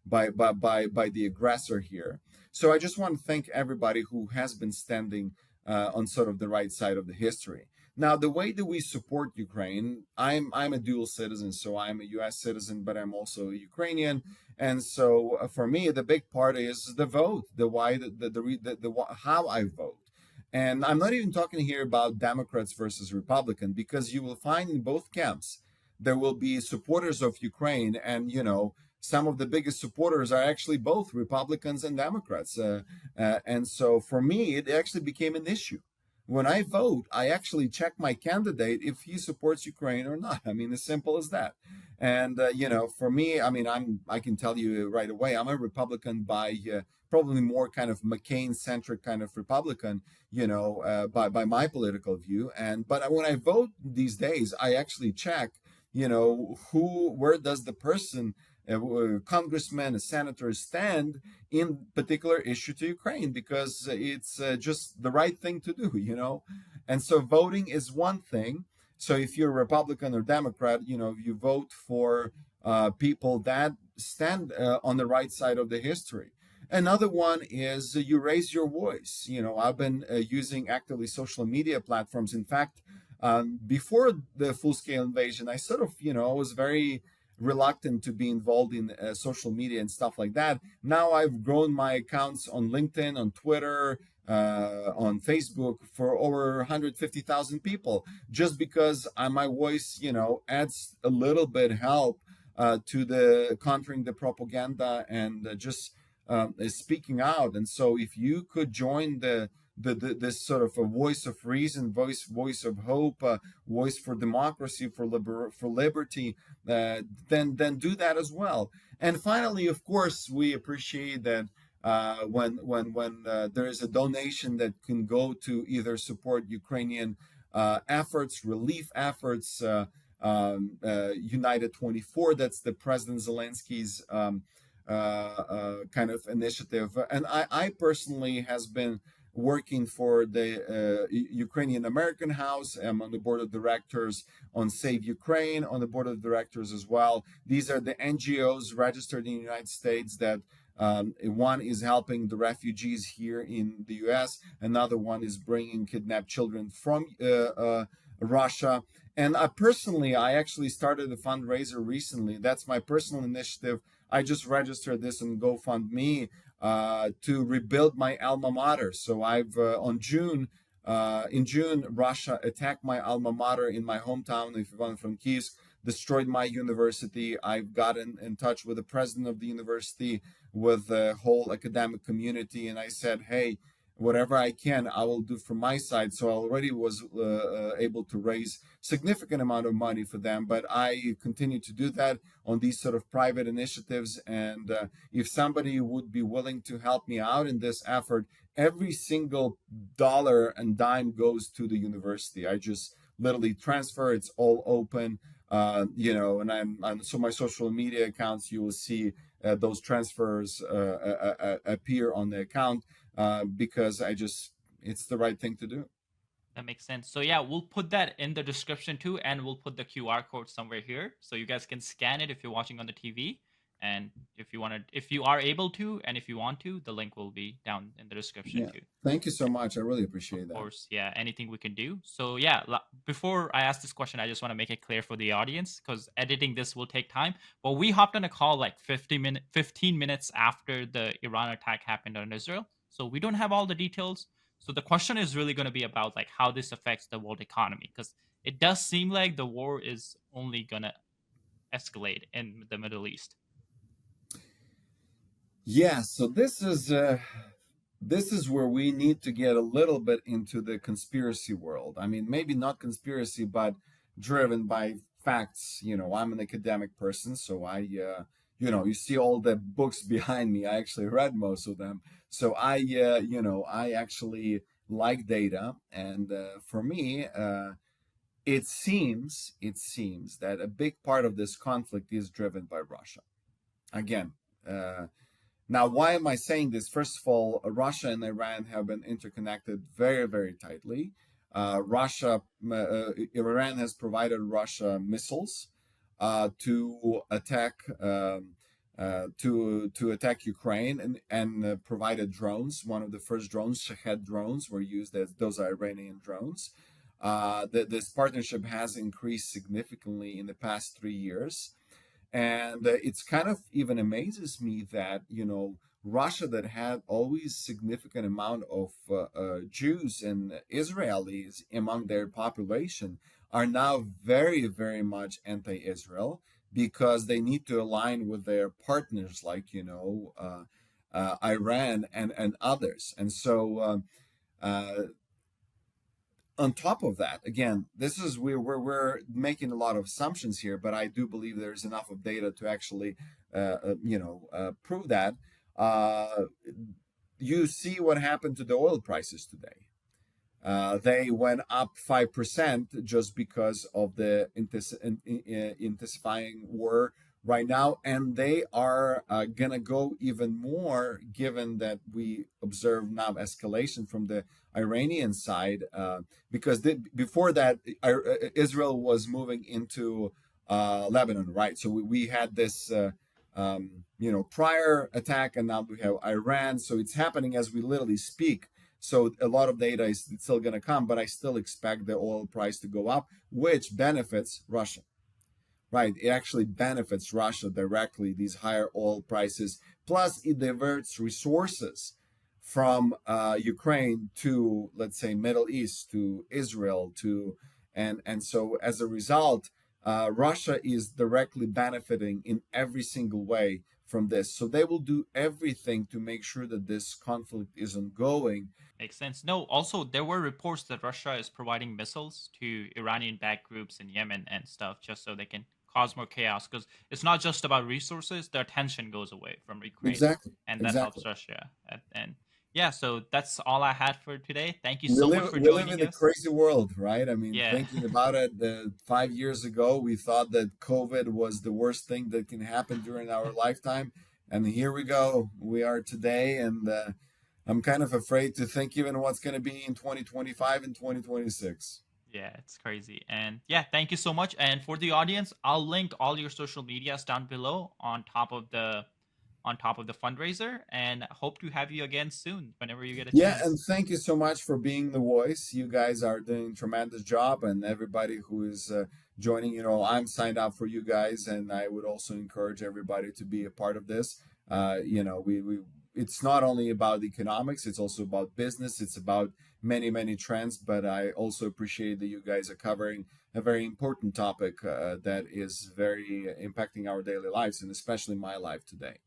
by the aggressor here. So I just want to thank everybody who has been standing on sort of the right side of the history. Now, the way that we support Ukraine, I'm a dual citizen, so I'm a U.S. citizen, but I'm also a Ukrainian, and so for me, the big part is the vote, the why, the how I vote. And I'm not even talking here about Democrats versus Republican, because you will find in both camps there will be supporters of Ukraine, and some of the biggest supporters are actually both Republicans and Democrats. And so for me, it actually became an issue. When I vote, I actually check my candidate if he supports Ukraine or not. I mean, as simple as that. And for me, I mean, I can tell you right away, I'm a Republican by probably more kind of McCain-centric kind of Republican, by my political view. But when I vote these days, I actually check, where does the person, congressman, a senator, stand in particular issue to Ukraine, because it's just the right thing to do. And so voting is one thing. So if you're a Republican or Democrat, you vote for people that stand on the right side of the history. Another one is you raise your voice. I've been using actively social media platforms. In fact, before the full-scale invasion, I sort of, was very reluctant to be involved in social media and stuff like that. Now I've grown my accounts on LinkedIn, on Twitter, on Facebook for over 150,000 people, just because my voice, adds a little bit help to the countering the propaganda and just speaking out. And so if you could join this sort of a voice of reason, voice of hope, voice for democracy, for liberty, then do that as well. And finally, of course, we appreciate that when there is a donation that can go to either support Ukrainian efforts, relief efforts. United 24, that's the President Zelensky's kind of initiative. And I personally has been working for the Ukrainian American House. I'm on the board of directors on Save Ukraine, on the board of directors as well. These are the NGOs registered in the United States that one is helping the refugees here in the US. Another one is bringing kidnapped children from Russia. And I actually started a fundraiser recently. That's my personal initiative. I just registered this on GoFundMe to rebuild my alma mater. So I've in June, Russia attacked my alma mater in my hometown of Ivano-Frankivsk, destroyed my university. I've gotten in touch with the president of the university, with the whole academic community, and I said, hey, whatever I can, I will do from my side. So I already was able to raise significant amount of money for them, but I continue to do that on these sort of private initiatives. And if somebody would be willing to help me out in this effort, every single dollar and dime goes to the university. I just literally transfer. It's all open, and I'm so my social media accounts, you will see those transfers appear on the account. Because it's the right thing to do. That makes sense. So yeah, we'll put that in the description too, and we'll put the QR code somewhere here so you guys can scan it if you're watching on the TV. And if you are able to, and if you want to, the link will be down in the description Yeah. too. Thank you so much. I really Of appreciate that. course, yeah, anything we can do. So, yeah, before I ask this question, I just want to make it clear for the audience because editing this will take time. But we hopped on a call like 15 minutes after the Iran attack happened on Israel. So, we don't have all the details. So, the question is really going to be about like how this affects the world economy because it does seem like the war is only going to escalate in the Middle East. Yeah, so this is where we need to get a little bit into the conspiracy world. I mean, maybe not conspiracy, but driven by facts. I'm an academic person, so you see all the books behind me. I actually read most of them. So I actually like data. And for me, it seems that a big part of this conflict is driven by Russia. Again, uh, now, why am I saying this? First of all, Russia and Iran have been interconnected very, very tightly. Iran has provided Russia missiles to attack to attack Ukraine, and provided drones. One of the first drones, Shahed drones, were used as those are Iranian drones. This partnership has increased significantly in the past 3 years. And it's kind of even amazes me that Russia, that had always significant amount of Jews and Israelis among their population, are now very, very much anti-Israel because they need to align with their partners like Iran and others. And so on top of that, again, this is where we're making a lot of assumptions here, but I do believe there's enough of data to actually prove that. uh, you see what happened to the oil prices today. They went up 5% just because of the intensifying war right now, and they are gonna go even more, given that we observe now escalation from the Iranian side. Because before that, Israel was moving into Lebanon, right? So we had this. Prior attack, and now we have Iran. So it's happening as we literally speak. So a lot of data is still going to come, but I still expect the oil price to go up, which benefits Russia. Right? It actually benefits Russia directly, these higher oil prices. Plus, it diverts resources from Ukraine to, let's say, Middle East, to Israel, and so as a result, Russia is directly benefiting in every single way from this. So they will do everything to make sure that this conflict isn't going. Makes sense. No, also there were reports that Russia is providing missiles to Iranian-backed groups in Yemen and stuff, just so they can cause more chaos. Because it's not just about resources; their attention goes away from Ukraine, Exactly. and that Exactly. helps Russia. And yeah, so that's all I had for today. Thank you we so much live for we live in joining a us. crazy world, right? I mean, Yeah, thinking about it, 5 years ago we thought that COVID was the worst thing that can happen during our lifetime, and here we go, we are today. And I'm kind of afraid to think even what's going to be in 2025 and 2026. yeah, it's crazy. And yeah, thank you so much. And for the audience, I'll link all your social medias down below on top of the fundraiser, and hope to have you again soon whenever you get a Yeah, and chance. thank you so much for being the voice. You guys are doing a tremendous job, and everybody who is joining, I'm signed up for you guys, and I would also encourage everybody to be a part of this. We it's not only about economics; it's also about business. It's about many, many trends. But I also appreciate that you guys are covering a very important topic that is very impacting our daily lives, and especially my life today.